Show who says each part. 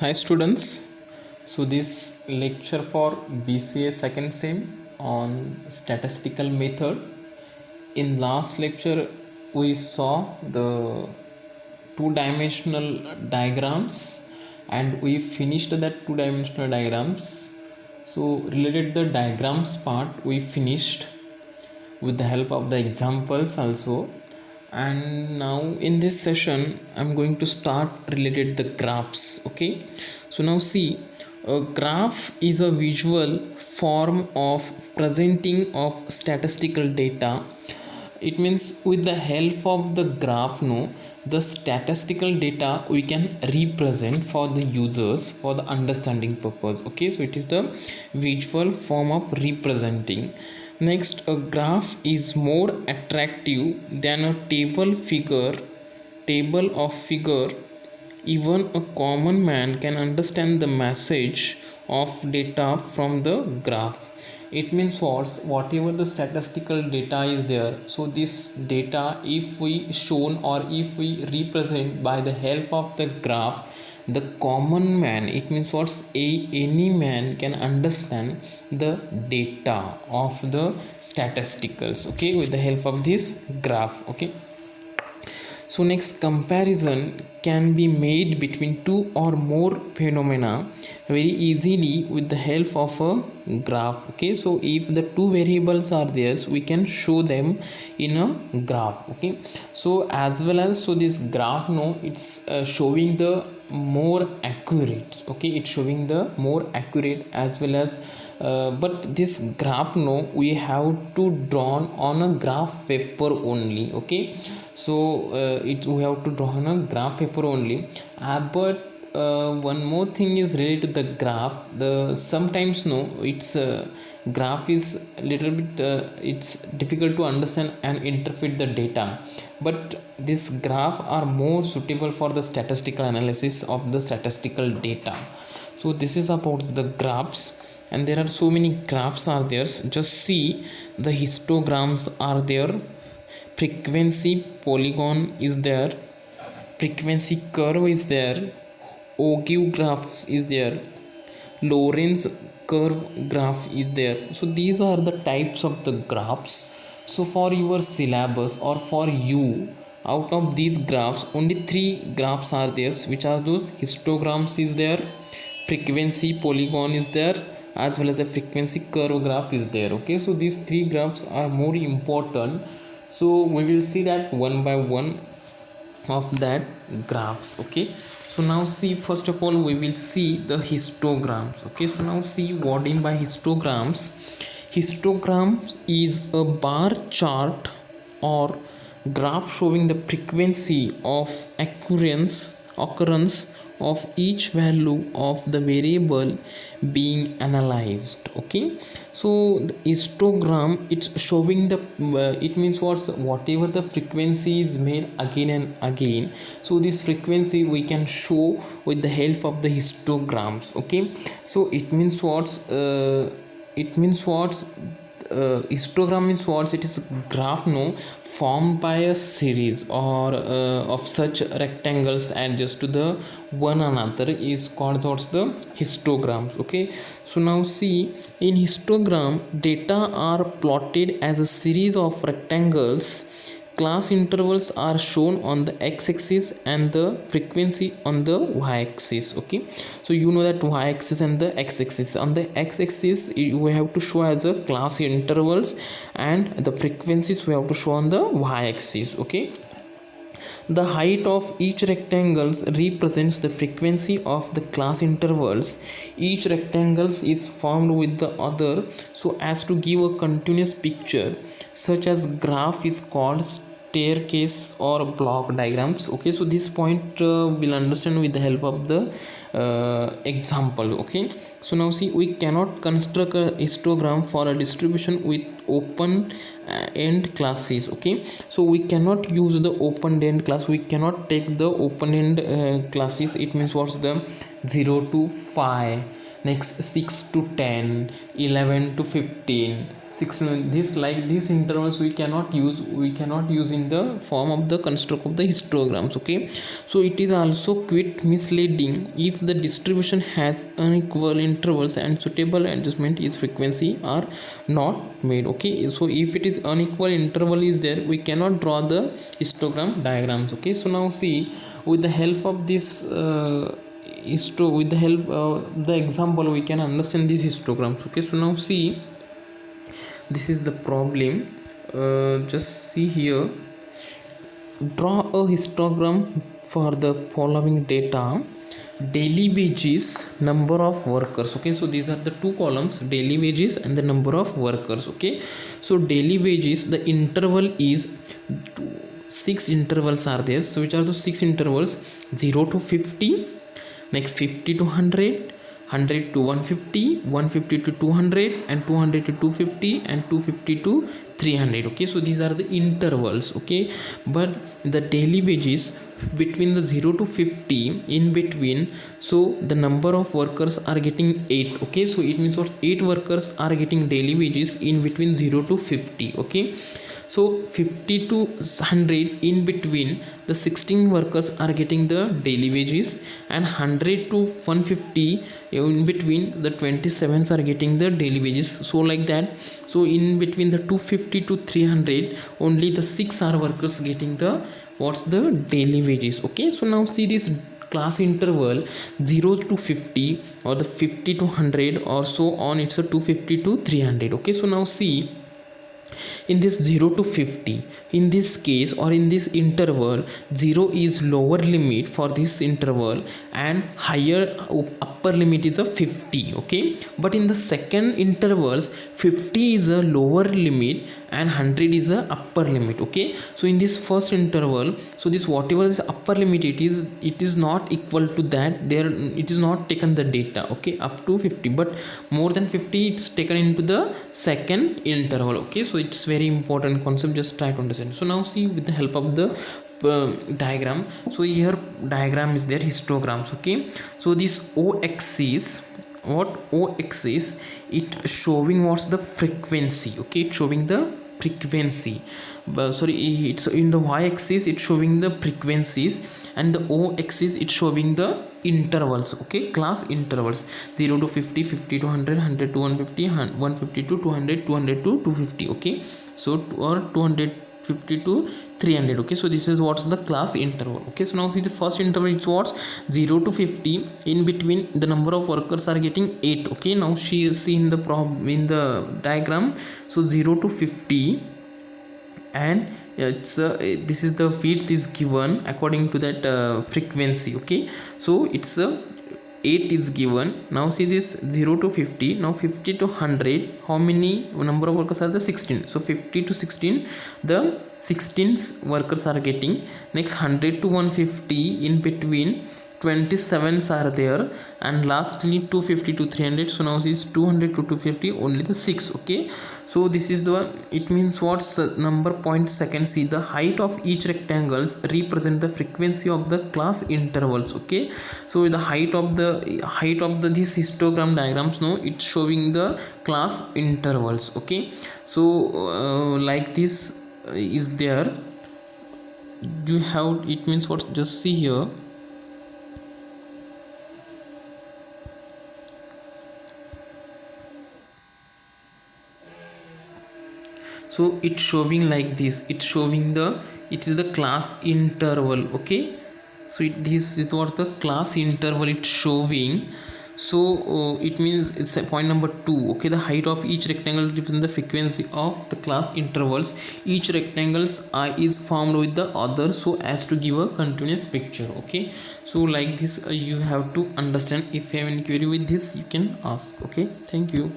Speaker 1: Hi students, so this lecture for BCA second sem on statistical method. In last lecture we saw the two-dimensional diagrams and we finished that two-dimensional diagrams. So related the diagrams part we finished with the help of the examples also, and now in this session I'm going to start related the graphs. Okay, so now see, a graph is a visual form of presenting of statistical data. It means with the help of the graph, no, the statistical data we can represent for the users for the understanding purpose. Okay, so it is the visual form of representing. Next, a graph is more attractive than a table of figure. Even a common man can understand the message of data from the graph. It means whatever the statistical data is there, so this data if we shown or if we represent by the help of the graph, the common man, it means any man can understand the data of the statisticals, okay, with the help of this graph. Okay, so next, comparison can be made between two or more phenomena very easily with the help of a graph. Okay, so if the two variables are there, so we can show them in a graph. Okay, so as well as, so this graph, no, it's showing the more accurate. Okay, it's showing the more accurate as well as but this graph, no, we have to draw on a graph paper only. Okay, so we have to draw on a graph paper only, but one more thing is related to the graph. The sometimes, no, it's graph is little bit it's difficult to understand and interpret the data, but this graph are more suitable for the statistical analysis of the statistical data. So this is about the graphs, and there are so many graphs are there. Just see, the histograms are there, frequency polygon is there, frequency curve is there, ogive graphs is there, Lorentz curve graph is there. So these are the types of the graphs. So for your syllabus or for you, out of these graphs only three graphs are there, which are those: histograms is there, frequency polygon is there, as well as the frequency curve graph is there. Okay, so these three graphs are more important, so we will see that one by one of that graphs. Okay, so now see, first of all we will see the histograms. Okay, so now see what in by histograms. Histograms is a bar chart or graph showing the frequency of occurrence of each value of the variable being analyzed. Okay, so the histogram, it's showing the it means whatever the frequency is made again and again, so this frequency we can show with the help of the histograms. Okay, so it means histogram means it is a graph, no, formed by a series or of such rectangles adjacent to the one another is called what's the histograms. Okay, so now see, in histogram data are plotted as a series of rectangles. Class intervals are shown on the x-axis and the frequency on the y-axis. Okay, so you know that y-axis and the x-axis. On the x-axis we have to show as a class intervals, and the frequencies we have to show on the y-axis. Okay, the height of each rectangle represents the frequency of the class intervals. Each rectangle is formed with the other so as to give a continuous picture. Such as graph is called staircase or block diagrams. Okay, so this point we'll understand with the help of the example. Okay, so now see, we cannot construct a histogram for a distribution with open end classes. Okay, so we cannot use the open end class, we cannot take the open end classes. It means what's the 0 to 5, next 6 to 10, 11 to 15, 6 this like these intervals we cannot use in the form of the construct of the histograms. Okay, so it is also quite misleading if the distribution has unequal intervals and suitable adjustment is frequency are not made. Okay, so if it is unequal interval is there, we cannot draw the histogram diagrams. Okay, so now see, with the help of this with the help the example, we can understand these histograms. Okay, so now see, this is the problem. Just see here, draw a histogram for the following data: daily wages, number of workers. Okay, so these are the two columns, daily wages and the number of workers. Okay, so daily wages, the interval is 6 intervals are there. So which are the 6 intervals? 0 to 50, next 50 to 100, 100 to 150, 150 to 200, and 200 to 250, and 250 to 300. Okay, so these are the intervals. Okay, but the daily wages between the 0 to 50, in between, so the number of workers are getting 8. Okay, so it means what, 8 workers are getting daily wages in between 0 to 50. Okay, so 50 to 100, in between, the 16 workers are getting the daily wages, and 100 to 150, in between, the 27s are getting the daily wages. So like that, so in between the 250 to 300, only the 6 are workers getting the what's the daily wages. Okay, so now see this class interval 0 to 50, or the 50 to 100, or so on, it's a 250 to 300. Okay, so now see, in this 0 to 50, in this case, or in this interval, 0 is lower limit for this interval, and higher upper limit is a 50. Okay, but in the second intervals, 50 is a lower limit and 100 is a upper limit. Okay, so in this first interval, so this whatever is upper limit, it is not equal to that, there it is not taken the data. Okay, up to 50, but more than 50 it's taken into the second interval. Okay, so it's very important concept, just try to understand. So now see, with the help of the diagram, so here diagram is there, histograms. Okay, so this o axis, what o axis, it showing what's the frequency. Okay, it's showing the frequency, sorry, it's in the y axis, it's showing the frequencies, and the o axis, it's showing the intervals. Okay, class intervals, 0 to 50, 50 to 100, 100 to 150, 150 to 200, 200 to 250. Okay, so or 250 to 300. Okay, so this is what's the class interval. Okay, so now see, the first interval, it's what's 0 to 50, in between, the number of workers are getting 8. Okay, now see in the problem, in the diagram, so 0 to 50, and it's this is the width is given according to that frequency. Okay, so it's 8 is given. Now see this 0 to 50, now 50 to 100, how many number of workers are the 16, so 50 to 16, the 16 workers are getting. Next 100 to 150, in between, 27s are there, and lastly 250 to 300. So now this 200 to 250, only the 6. Okay, so this is the, it means what's number point second. See, the height of each rectangles represent the frequency of the class intervals. Okay, so the height of the this histogram diagrams, no, it's showing the class intervals. Okay, so like this is there, you have, it means what, just see here. So it's showing like this, it's showing the, it is the class interval. Okay, so this is what the class interval it's showing. So it means it's a point number 2. Okay, the height of each rectangle represents the frequency of the class intervals. Each rectangles is formed with the other so as to give a continuous picture. Okay, so like this you have to understand. If you have any query with this, you can ask. Okay, thank you.